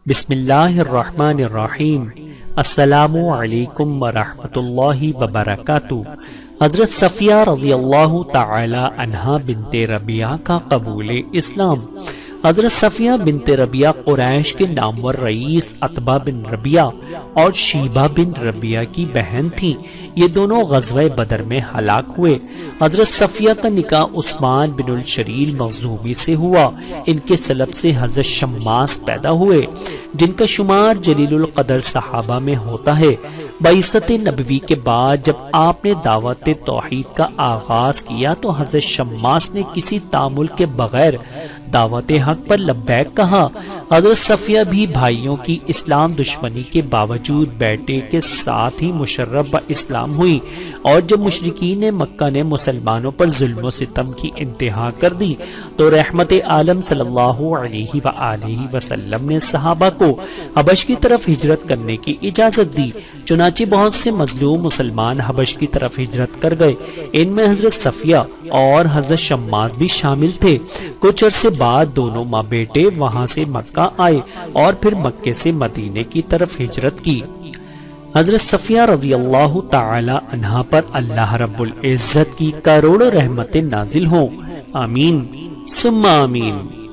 بسم اللہ الرحمن الرحیم۔ السلام علیکم ورحمۃ اللہ وبرکاتہ۔ حضرت صفیہ رضی اللہ تعالی عنہا بنت ربیعہ کا قبول اسلام۔ حضرت صفیہ بنت ربیعہ قریش کے نامور رئیس عتبہ بن ربیعہ اور شیبہ بن ربیعہ کی بہن تھیں۔ یہ دونوں غزوہ بدر میں ہلاک ہوئے۔ حضرت صفیہ کا نکاح عثمان بن الشریل مخزومی سے ہوا۔ ان کے سلب سے حضرت شماس پیدا ہوئے، جن کا شمار جلیل القدر صحابہ میں ہوتا ہے۔ بعثت نبوی کے بعد جب آپ نے دعوت توحید کا آغاز کیا تو حضرت شماس نے کسی تعامل کے بغیر دعوت حق پر لبیک کہا۔ حضرت صفیہ بھی بھائیوں کی اسلام دشمنی کے باوجود بیٹے کے ساتھ ہی مشرف اسلام ہوئی، اور جب مشرکین مکہ نے مسلمانوں پر ظلم و ستم کی انتہا کر دی تو رحمت عالم صلی اللہ علیہ وآلہ وسلم نے صحابہ کو حبش کی طرف ہجرت کرنے کی اجازت دی۔ چنانچہ بہت سے مظلوم مسلمان حبش کی طرف ہجرت کر گئے، ان میں حضرت صفیہ اور حضرت شماس بھی شامل تھے۔ کچھ عرصے بعد دونوں ماں بیٹے وہاں سے مکہ آئے اور پھر مکے سے مدینے کی طرف ہجرت کی۔ حضرت صفیہ رضی اللہ تعالی عنہا پر اللہ رب العزت کی کروڑوں رحمتیں نازل ہوں، آمین ثم آمین۔